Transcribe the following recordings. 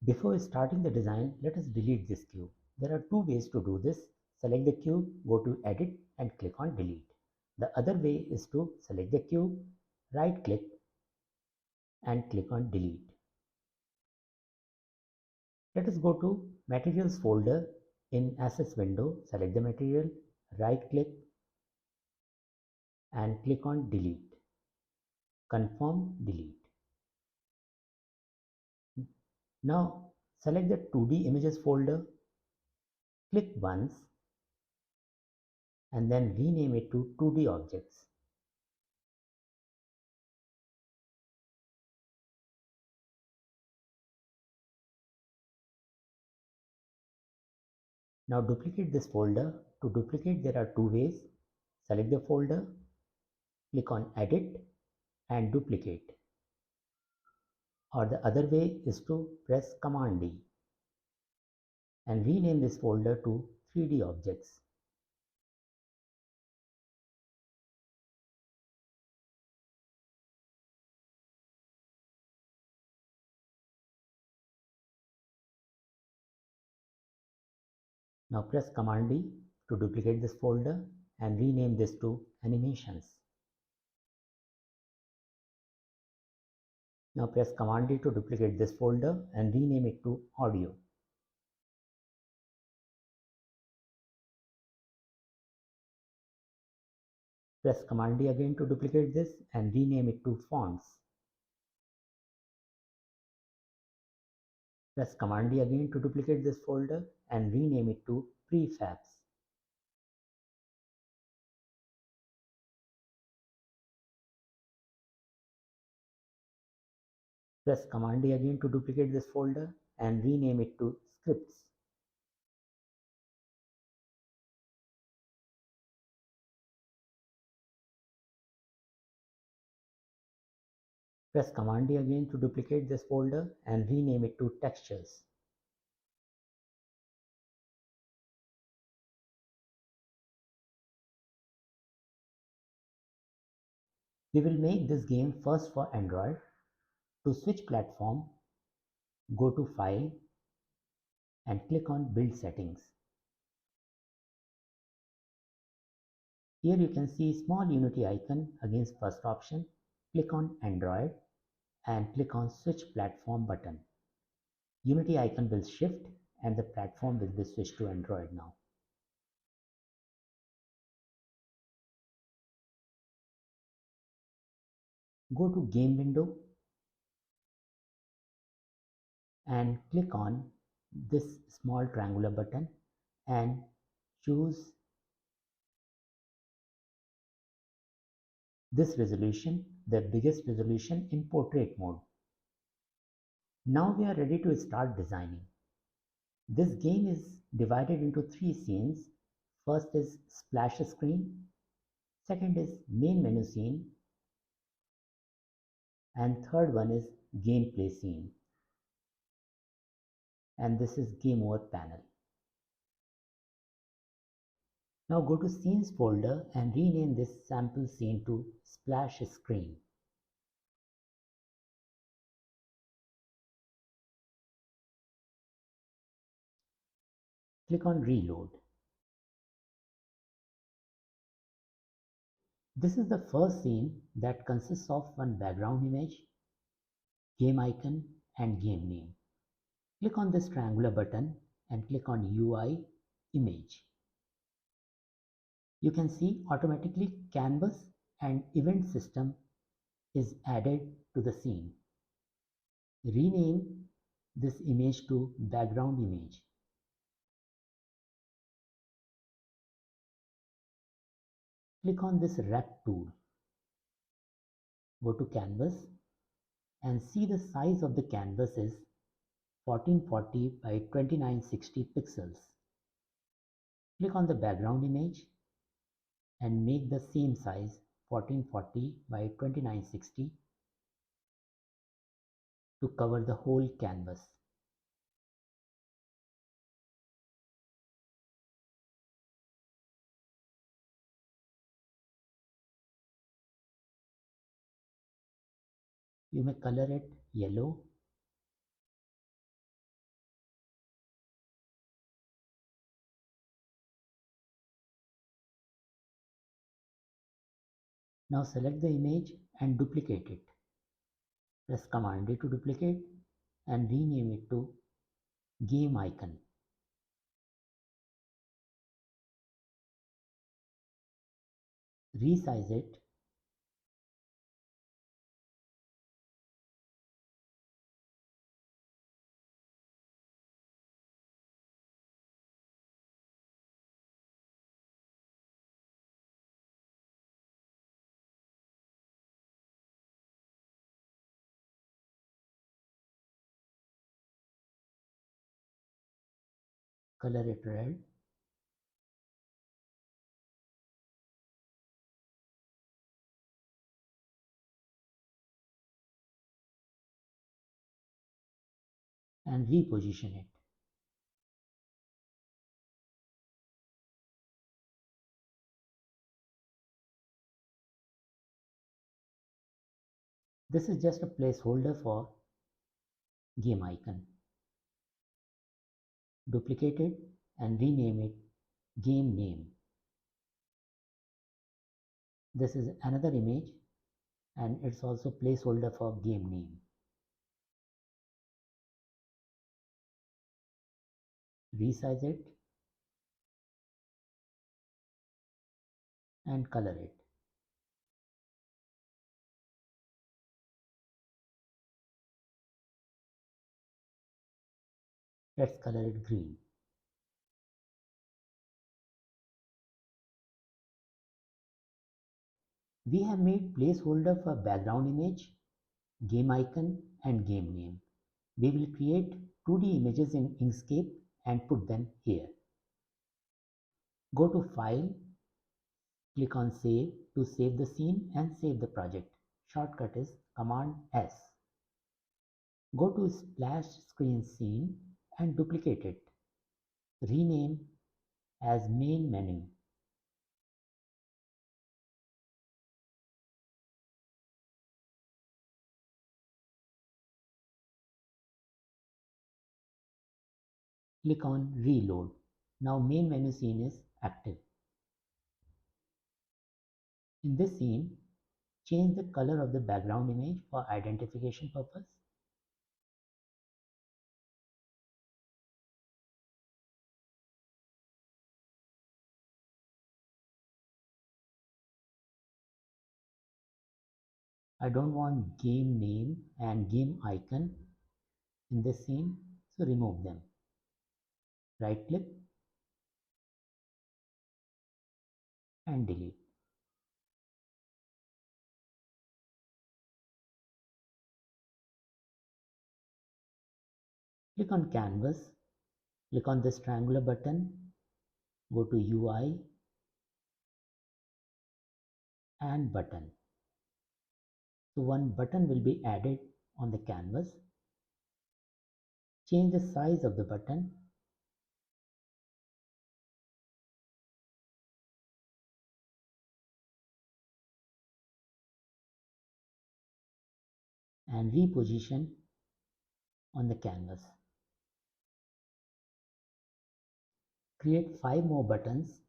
Before starting the design, let us delete this cube. There are two ways to do this. Select the cube, go to Edit and click on Delete. The other way is to select the cube, right click and click on Delete. Let us go to Materials folder in Assets window, select the material, right click and click on Delete. Confirm, delete. Now select the 2D images folder, click once and then rename it to 2D objects. Now duplicate this folder. To duplicate, there are two ways. Select the folder, click on Edit and duplicate. Or the other way is to press Command D and rename this folder to 3D objects. Now press Command D to duplicate this folder and rename this to Animations. Now press Command D to duplicate this folder and rename it to Audio. Press Command D again to duplicate this and rename it to Fonts. Press Command D again to duplicate this folder and rename it to Prefabs. Press Command D again to duplicate this folder and rename it to Scripts. Press Command D again to duplicate this folder and rename it to Textures. We will make this game first for Android. To switch platform, go to File and click on Build Settings. Here you can see small Unity icon against first option. Click on Android and click on Switch Platform button. Unity icon will shift and the platform will be switched to Android now. Go to Game window and click on this small triangular button and choose this resolution, the biggest resolution in portrait mode. Now we are ready to start designing. This game is divided into three scenes. First is splash screen, second is main menu scene, and third one is gameplay scene. And this is game over panel. Now go to scenes folder and rename this sample scene to splash screen. Click on reload. This is the first scene that consists of one background image, game icon and game name. Click on this triangular button and click on UI image. You can see automatically canvas and event system is added to the scene. Rename this image to background image. Click on this wrap tool. Go to canvas and see the size of the canvas is 1440 by 2960 pixels. Click on the background image and make the same size 1440 by 2960 to cover the whole canvas. You may color it yellow Now select the image and duplicate it. Press Command D to duplicate and rename it to game icon. Resize it color it red, and reposition it. This is just a placeholder for game icon. Duplicate it and rename it game name. This is another image and it's also placeholder for game name. Resize it and color it. Let's color it green. We have made placeholder for background image, game icon and game name. We will create 2D images in Inkscape and put them here. Go to File, click on Save to save the scene and save the project. Shortcut is Command S. Go to Splash Screen Scene and duplicate it. Rename as Main Menu. Click on Reload. Now main menu scene is active. In this scene, change the color of the background image for identification purpose. I don't want game name and game icon in this scene, so remove them. Right click and delete. Click on Canvas, click on this triangular button, go to UI and button. So one button will be added on the canvas. Change the size of the button. And reposition on the canvas. Create 5 more buttons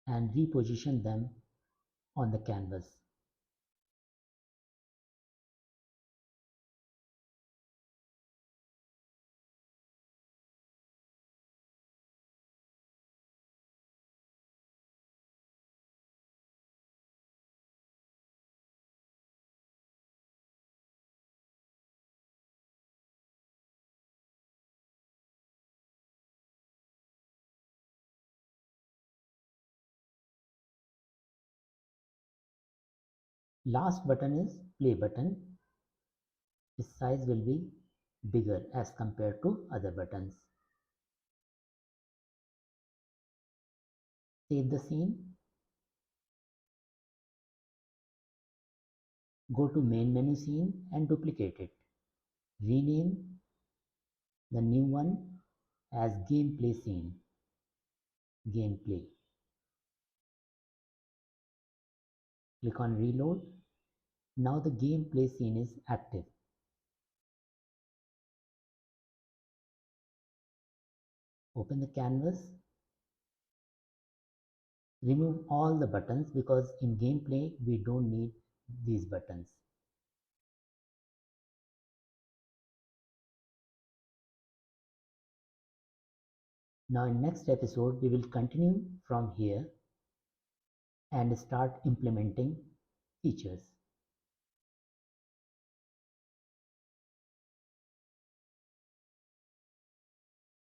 and reposition them on the canvas. Last button is play button. Its size will be bigger as compared to other buttons. Save the scene. Go to main menu scene and duplicate it. Rename the new one as gameplay scene. Gameplay. Click on reload. Now the gameplay scene is active. Open the canvas remove all the buttons because in gameplay we don't need these buttons. Now in next episode we will continue from here and start implementing features.